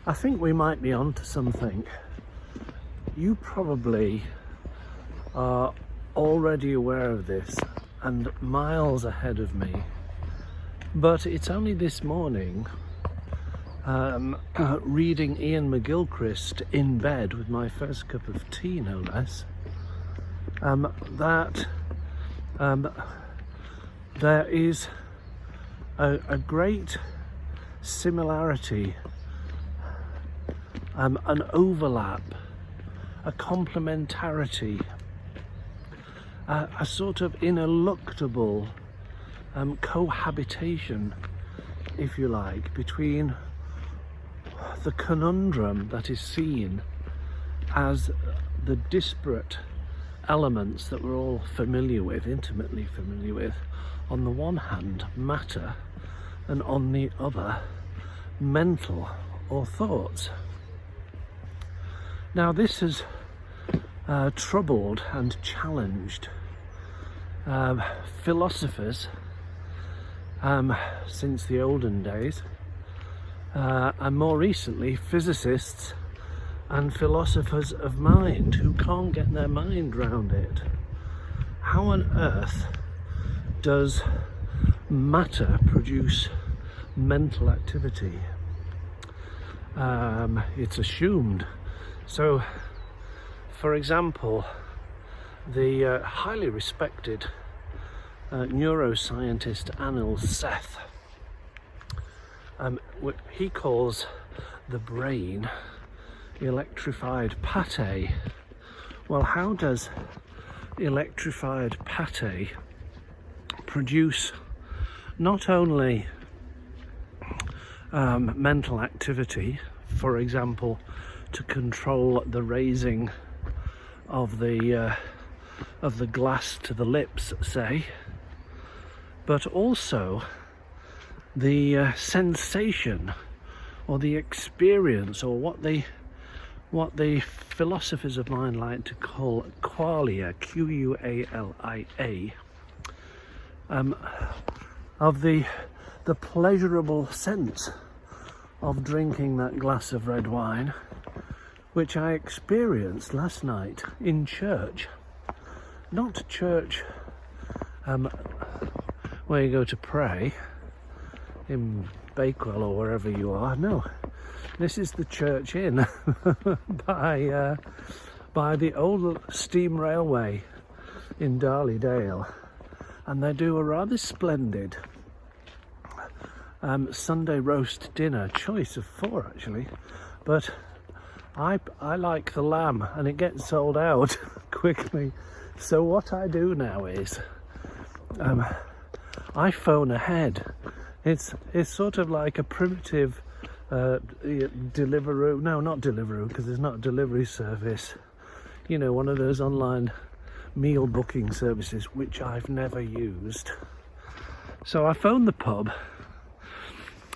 I think we might be onto something. You probably are already aware of this and miles ahead of me, but it's only this morning, reading Iain McGilchrist in bed with my first cup of tea, no less, that there is a great similarity, an overlap, a complementarity, a sort of ineluctable cohabitation, if you like, between the conundrum that is seen as the disparate elements that we're all familiar with, intimately familiar with, on the one hand, matter, and on the other, mental or thoughts. Now this has troubled and challenged philosophers since the olden days, and more recently physicists and philosophers of mind who can't get their mind round it. How on earth does matter produce mental activity? It's assumed. So, for example, the highly respected neuroscientist Anil Seth, he calls the brain electrified pate. Well, how does electrified pate produce not only mental activity, for example, to control the raising of the glass to the lips, say, but also the sensation or the experience, or what the philosophers of mind like to call qualia, Qualia, of the pleasurable sense of drinking that glass of red wine, which I experienced last night in church. Not church where you go to pray in Bakewell or wherever you are. No, this is the church inn by the old steam railway in Darley-Dale, and they do a rather splendid Sunday roast dinner, choice of 4 actually, but I like the lamb and it gets sold out quickly. So what I do now is I phone ahead. It's sort of like a primitive Deliveroo. No, not Deliveroo, because there's not a delivery service. You know, one of those online meal booking services, which I've never used. So I phone the pub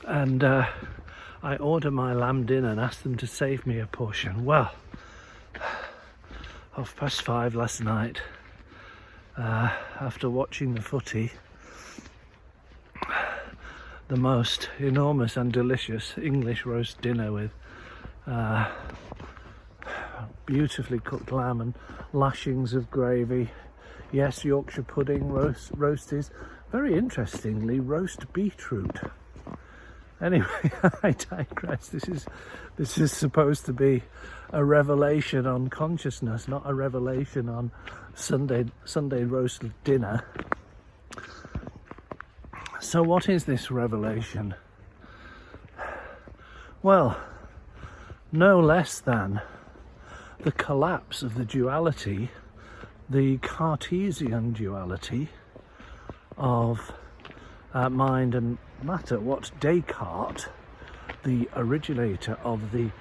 and I order my lamb dinner and ask them to save me a portion. Well, 5:30 last night, after watching the footy, the most enormous and delicious English roast dinner with beautifully cooked lamb and lashings of gravy. Yes, Yorkshire pudding, roasties. Very interestingly, roast beetroot. Anyway, I digress. This is supposed to be a revelation on consciousness, not a revelation on Sunday roast dinner. So what is this revelation? Well, no less than the collapse of the duality, the Cartesian duality of mind and matter. What Descartes, the originator of the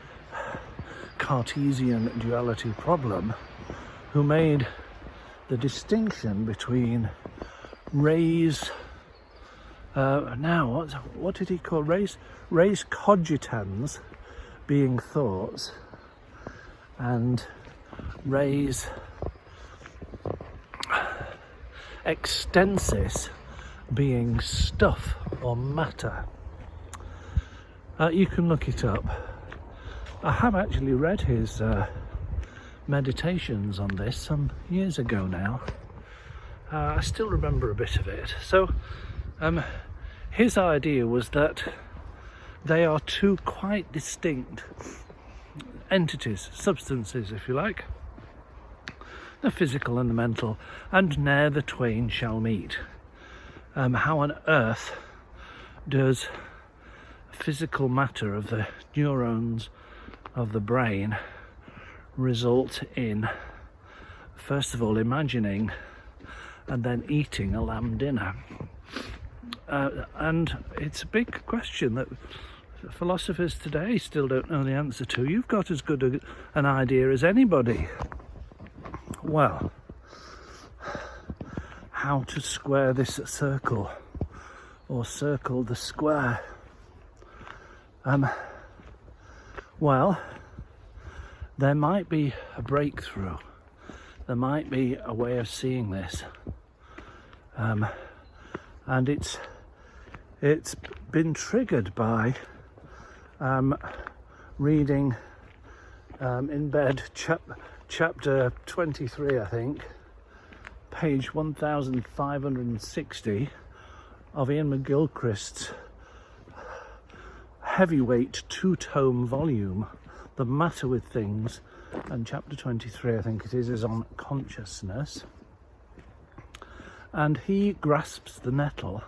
Cartesian duality problem, who made the distinction between res what did he call res cogitans, being thoughts, and res extensis, being stuff or matter. You can look it up. I have actually read his meditations on this some years ago now. I still remember a bit of it. So his idea was that they are two quite distinct entities, substances if you like, the physical and the mental, and ne'er the twain shall meet. How on earth does physical matter of the neurons of the brain result in, first of all, imagining and then eating a lamb dinner? And it's a big question that philosophers today still don't know the answer to. You've got as good an idea as anybody. Well, how to square this circle, or circle the square? Well, there might be a breakthrough. There might be a way of seeing this, and it's been triggered by reading in bed chapter 23, I think, page 1560 of Iain McGilchrist's heavyweight 2-tome volume, The Matter with Things, and chapter 23, I think it is on consciousness. And he grasps the nettle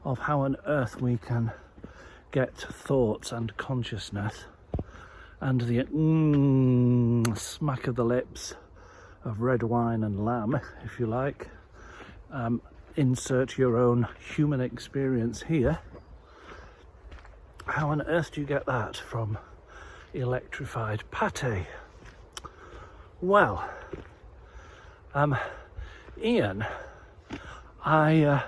of how on earth we can get thoughts and consciousness and the smack of the lips of red wine and lamb, if you like. Insert your own human experience here. How on earth do you get that from electrified pate? Well, Iain, I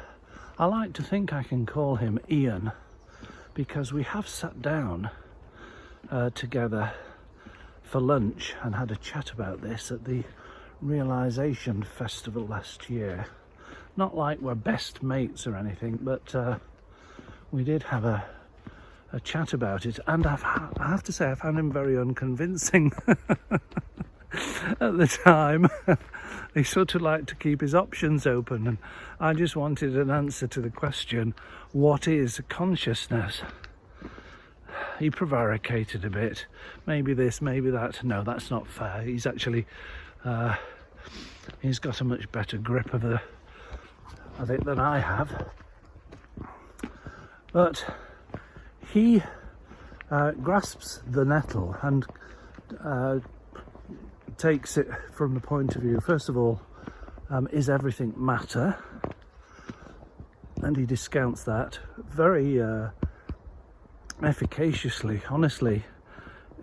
like to think I can call him Iain because we have sat down together for lunch and had a chat about this at the Realisation Festival last year. Not like we're best mates or anything, but we did have a chat about it, and I have to say I found him very unconvincing at the time. He sort of liked to keep his options open, and I just wanted an answer to the question, what is consciousness? He prevaricated a bit. Maybe this, maybe that. No, that's not fair. He's actually he's got a much better grip of it than I have. But he grasps the nettle and takes it from the point of view, first of all, is everything matter? And he discounts that very efficaciously. Honestly,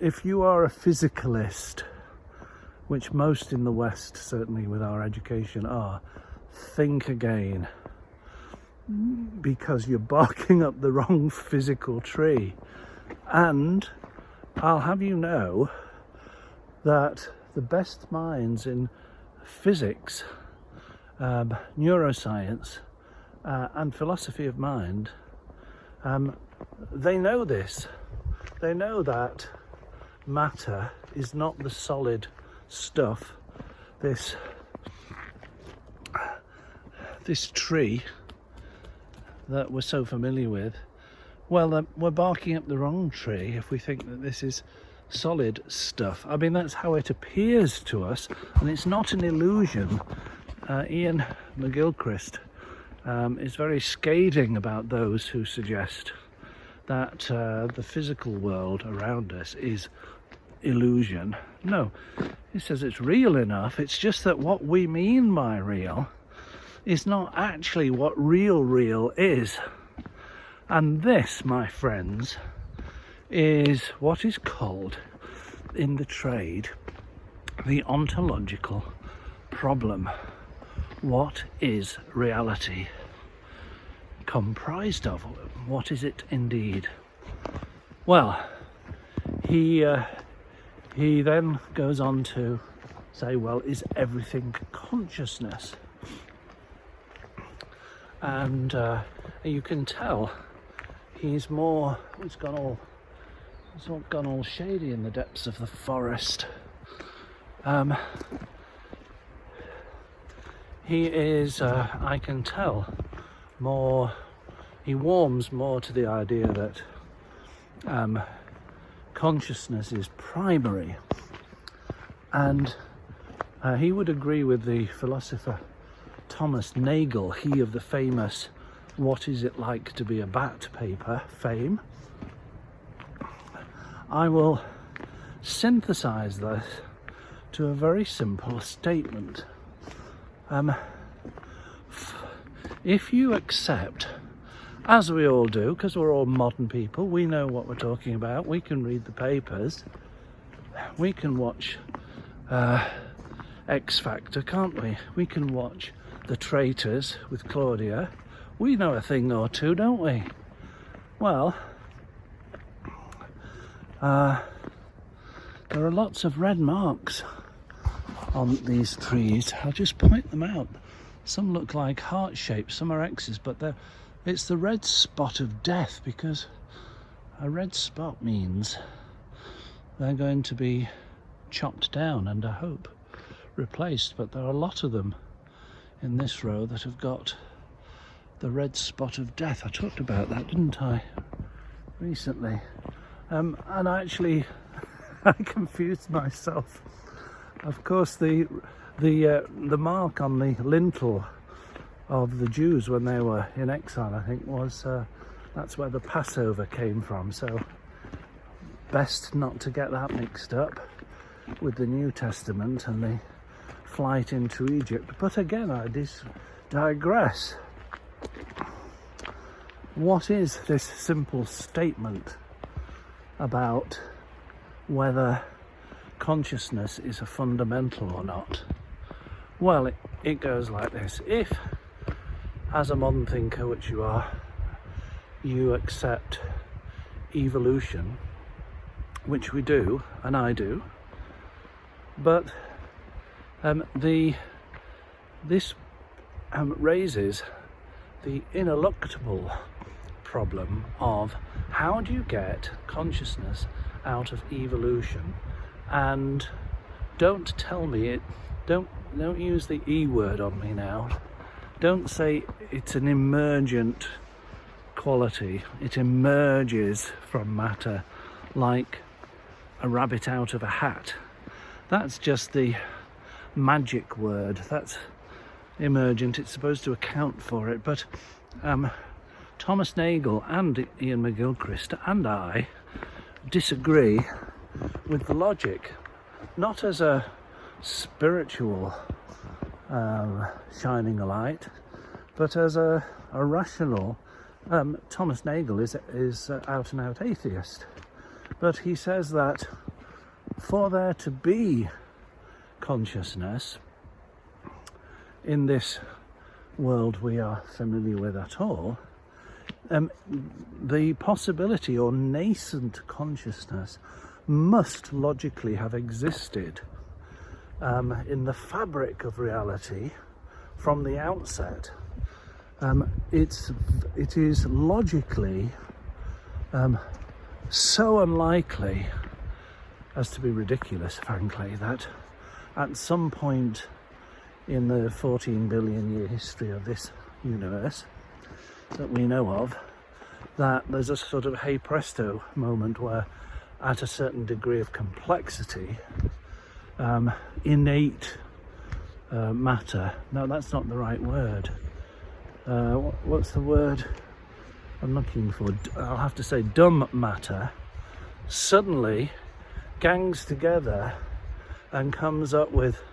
if you are a physicalist, which most in the West, certainly with our education, are, think again, because you're barking up the wrong physical tree. And I'll have you know that the best minds in physics, neuroscience, and philosophy of mind, they know this. They know that matter is not the solid stuff, this tree that we're so familiar with. Well, we're barking up the wrong tree if we think that this is solid stuff. I mean, that's how it appears to us, and it's not an illusion. Iain McGilchrist is very scathing about those who suggest that the physical world around us is illusion. No, he says it's real enough. It's just that what we mean by real is not actually what real is. And this, my friends, is what is called in the trade the ontological problem. What is reality comprised of? What is it indeed? Well, he then goes on to say, well, is everything consciousness? And you can tell he's gone all It's all gone all shady in the depths of the forest. He is, I can tell, he warms more to the idea that consciousness is primary, and he would agree with the philosopher Thomas Nagel, he of the famous "What is it like to be a bat" paper fame. I will synthesize this to a very simple statement. If you accept, as we all do, because we're all modern people, we know what we're talking about, we can read the papers, we can watch X Factor, can't we? We can watch The Traitors with Claudia. We know a thing or two, don't we? Well, there are lots of red marks on these trees. I'll just point them out. Some look like heart shapes, some are X's, but it's the red spot of death, because a red spot means they're going to be chopped down and, I hope, replaced. But there are a lot of them in this row that have got the red spot of death. I talked about that, didn't I, recently? And actually, I confused myself. Of course, the mark on the lintel of the Jews when they were in exile, I think, was that's where the Passover came from. So best not to get that mixed up with the New Testament and the flight into Egypt. But again, I digress. What is this simple statement about whether consciousness is a fundamental or not? Well, it goes like this. If, as a modern thinker, which you are, you accept evolution, which we do, and I do, but this raises the ineluctable problem of how do you get consciousness out of evolution? And don't tell me it, don't use the E word on me now. Don't say it's an emergent quality. It emerges from matter like a rabbit out of a hat. That's just the magic word. That's emergent. It's supposed to account for it. But Thomas Nagel and Iain McGilchrist and I disagree with the logic, not as a spiritual shining a light, but as a rational. Thomas Nagel is out and out atheist, but he says that for there to be consciousness in this world we are familiar with at all, the possibility or nascent consciousness must logically have existed in the fabric of reality from the outset. It is logically so unlikely as to be ridiculous, frankly, that at some point in the 14 billion year history of this universe that we know of, that there's a sort of hey presto moment where, at a certain degree of complexity, innate matter, no, that's not the right word, what's the word I'm looking for? I'll have to say dumb matter, suddenly gangs together and comes up with,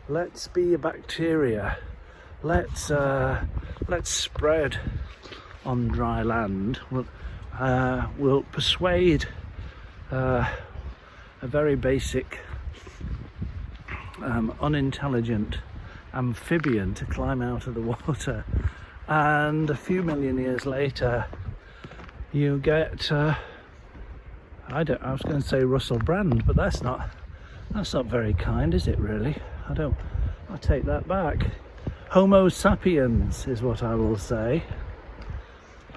let's be a bacteria, let's spread on dry land. We'll persuade a very basic unintelligent amphibian to climb out of the water, and a few million years later you get I was going to say Russell Brand, but that's not very kind, is it really? I take that back. Homo sapiens is what I will say.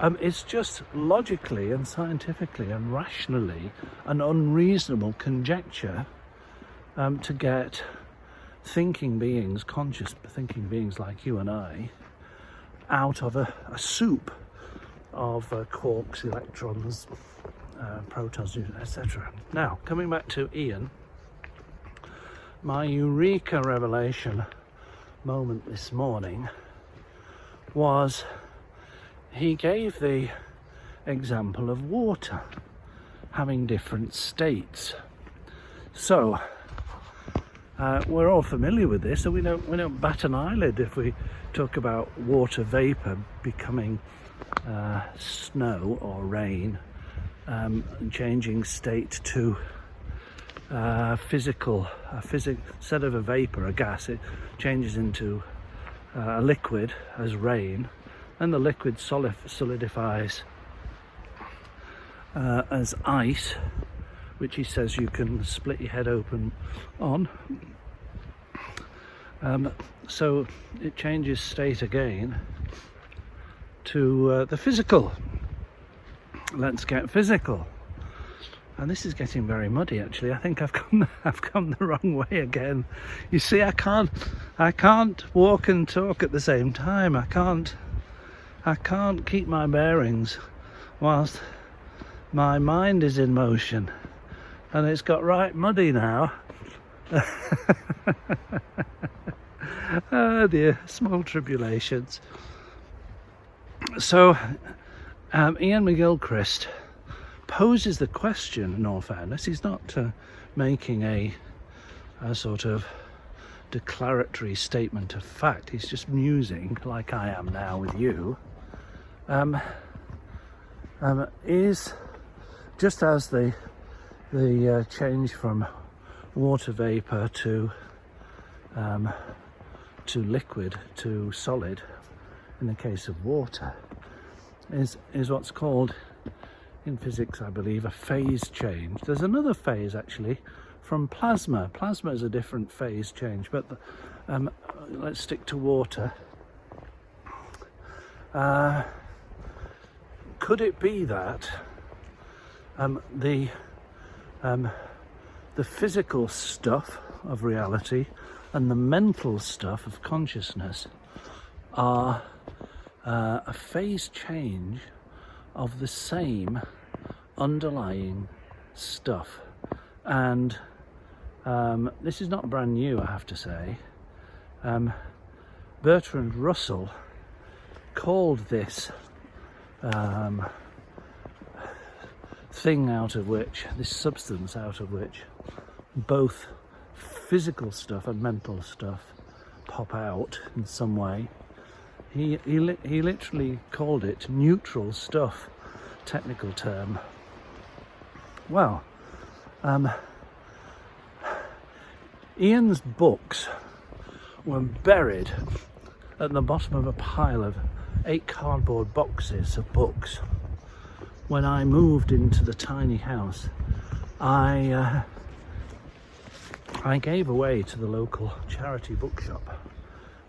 It's just logically and scientifically and rationally an unreasonable conjecture to get thinking beings, conscious thinking beings like you and I, out of a soup of quarks, electrons, protons, etc. Now, coming back to Iain, my eureka revelation moment this morning was he gave the example of water having different states. So we're all familiar with this, so we don't bat an eyelid if we talk about water vapor becoming snow or rain, changing state to instead of a vapor, a gas, it changes into a liquid as rain, and the liquid solidifies as ice, which he says you can split your head open on. So it changes state again to the physical. Let's get physical. And this is getting very muddy, actually. I think I've come the wrong way again. You see, I can't walk and talk at the same time. I can't keep my bearings whilst my mind is in motion, and it's got right muddy now. Oh dear, small tribulations. So Iain McGilchrist poses the question, in all fairness. He's not making a sort of declaratory statement of fact. He's just musing, like I am now with you. Is just as the change from water vapor to liquid to solid, in the case of water, is what's called in physics, I believe, a phase change. There's another phase actually from plasma. Plasma is a different phase change, but let's stick to water. Could it be that the physical stuff of reality and the mental stuff of consciousness are a phase change of the same underlying stuff? And this is not brand new, I have to say. Bertrand Russell called this thing out of which, this substance out of which both physical stuff and mental stuff pop out in some way, he literally called it neutral stuff, technical term. Well, Iain's books were buried at the bottom of a pile of 8 cardboard boxes of books. When I moved into the tiny house, I gave away to the local charity bookshop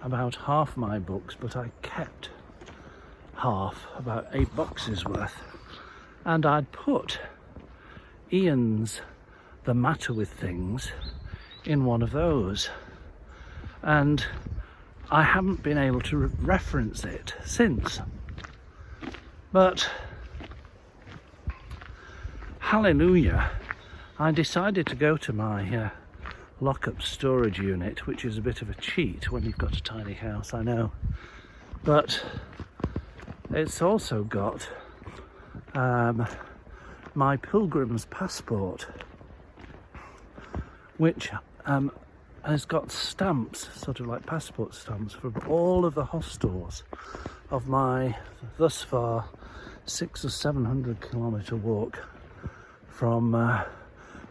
about half my books, but I kept half, about 8 boxes worth, and I'd put Iain's The Matter with Things in one of those, and I haven't been able to reference it since. But hallelujah, I decided to go to my lock-up storage unit, which is a bit of a cheat when you've got a tiny house, I know, but it's also got my pilgrim's passport, which has got stamps, sort of like passport stamps, from all of the hostels of my thus far 600 or 700 kilometre walk from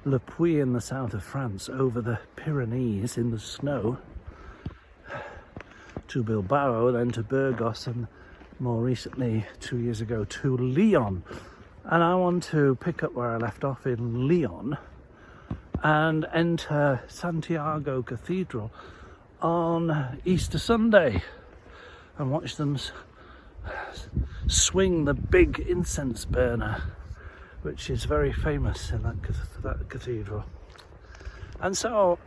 Le Puy in the south of France over the Pyrenees in the snow to Bilbao, then to Burgos, and more recently 2 years ago to Lyon. And I want to pick up where I left off in Lyon and enter Santiago Cathedral on Easter Sunday and watch them swing the big incense burner, which is very famous in that cathedral. And so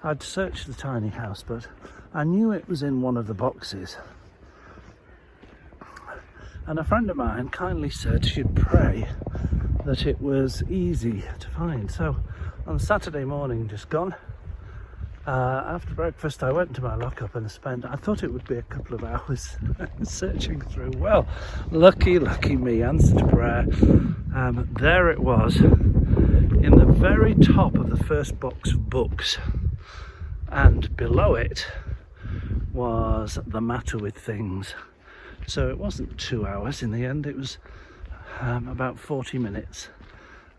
I'd searched the tiny house, but I knew it was in one of the boxes. And a friend of mine kindly said she'd pray that it was easy to find. So on Saturday morning just gone, after breakfast I went to my lockup and I thought it would be a couple of hours searching through. Well, lucky me, answered prayer. There it was, in the very top of the first box of books, and below it was The Matter with Things. So it wasn't 2 hours in the end, it was about 40 minutes.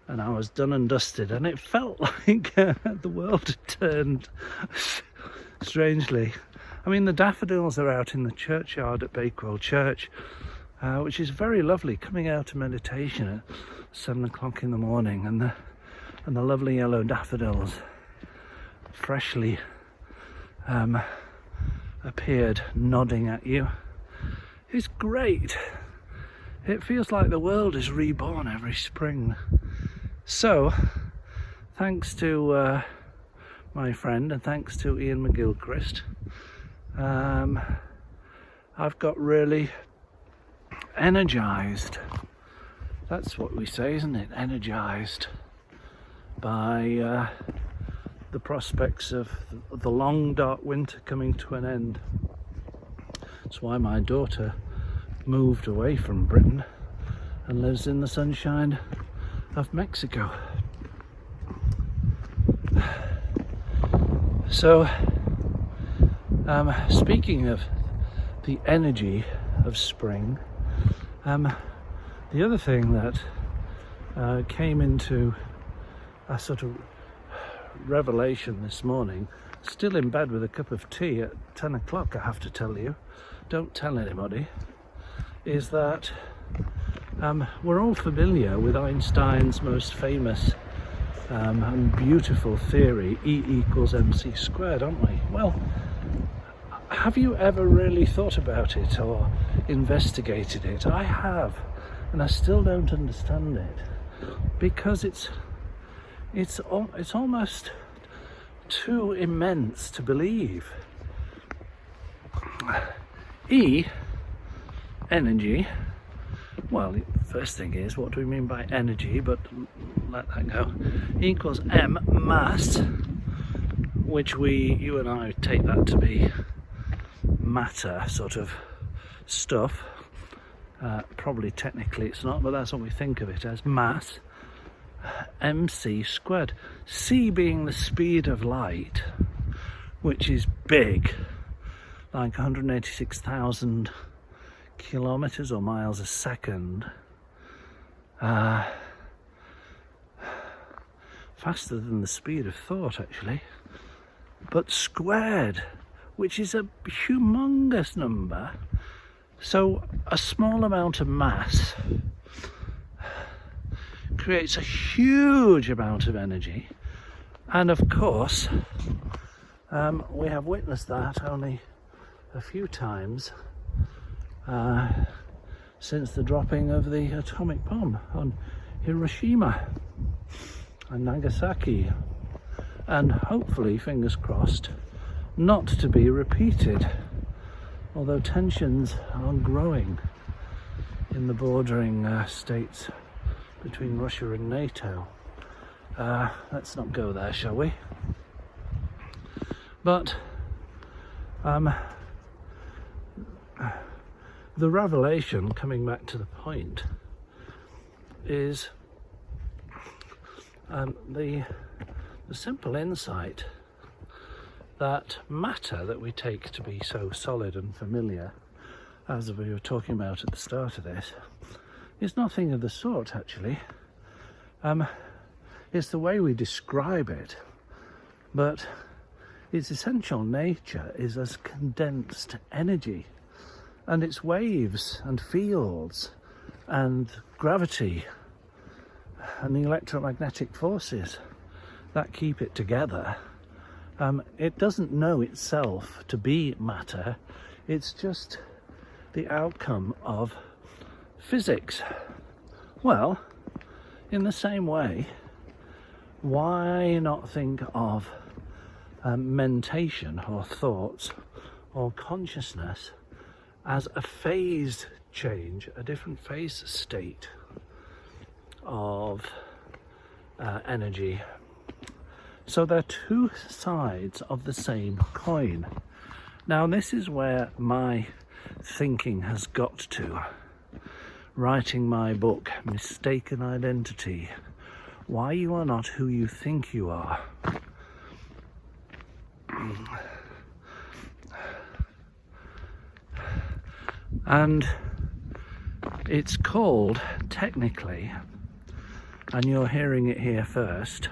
And I was done and dusted, and it felt like the world had turned strangely. I mean, the daffodils are out in the churchyard at Bakewell Church, which is very lovely, coming out of meditation at 7 o'clock in the morning, and the lovely yellow daffodils freshly appeared, nodding at you. It's great. It feels like the world is reborn every spring. So, thanks to my friend, and thanks to Iain McGilchrist, I've got really energised. That's what we say, isn't it? Energised by the prospects of the long dark winter coming to an end. That's why my daughter moved away from Britain and lives in the sunshine of Mexico. So, speaking of the energy of spring, the other thing that came into a sort of revelation this morning, still in bed with a cup of tea at 10 o'clock, I have to tell you, don't tell anybody, is that we're all familiar with Einstein's most famous and beautiful theory, E equals mc squared, aren't we? Well, have you ever really thought about it or investigated it? I have, and I still don't understand it, because it's almost too immense to believe. E, energy. Well, the first thing is, what do we mean by energy? But let that go. Equals m, mass, which you and I take that to be matter, sort of stuff. Probably technically it's not, but that's what we think of it as, mass, mc squared. C being the speed of light, which is big, like 186,000 kilometers or miles a second, faster than the speed of thought actually, but squared, which is a humongous number. So a small amount of mass creates a huge amount of energy, and of course we have witnessed that only a few times since the dropping of the atomic bomb on Hiroshima and Nagasaki, and hopefully, fingers crossed, not to be repeated, although tensions are growing in the bordering states between Russia and NATO. Let's not go there, shall we? But the revelation, coming back to the point, is the simple insight that matter that we take to be so solid and familiar, as we were talking about at the start of this, is nothing of the sort actually. It's the way we describe it, but its essential nature is as condensed energy, and its waves and fields and gravity and the electromagnetic forces that keep it together. It doesn't know itself to be matter, it's just the outcome of physics? Well, in the same way, why not think of mentation or thoughts or consciousness as a phase change, a different phase state of energy? So they're two sides of the same coin. Now this is where my thinking has got to. Writing my book, Mistaken Identity, Why You Are Not Who You Think You Are. And it's called, technically, and you're hearing it here first,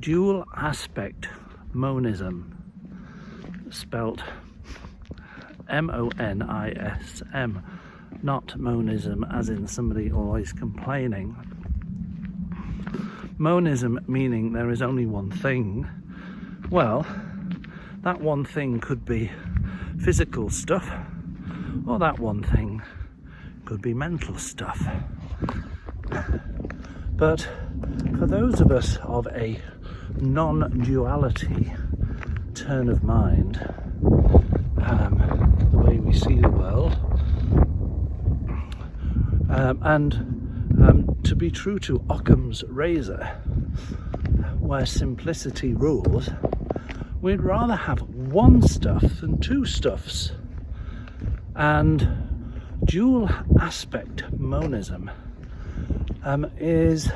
dual aspect monism, spelt M-O-N-I-S-M, not monism as in somebody always complaining. Monism meaning there is only one thing. Well, that one thing could be physical stuff, or that one thing could be mental stuff. But for those of us of a non-duality turn of mind, the way we see the world, and to be true to Occam's razor, where simplicity rules, we'd rather have one stuff than two stuffs. And dual aspect monism is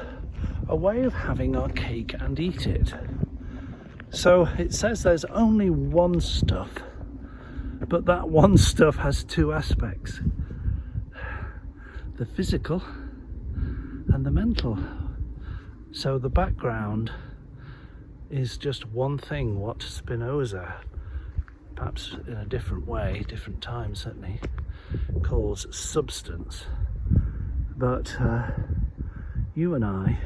a way of having our cake and eat it. So it says there's only one stuff, but that one stuff has two aspects: the physical and the mental. So the background is just one thing, what Spinoza, perhaps in a different way, different time certainly, calls substance. But you and I,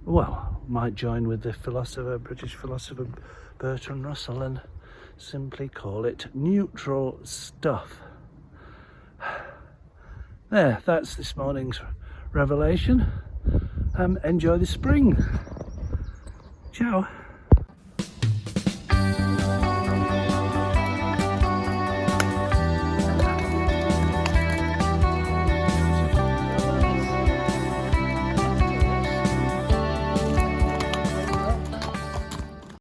well, might join with the philosopher, British philosopher Bertrand Russell, and simply call it neutral stuff. There, that's this morning's revelation. Enjoy the spring. Ciao.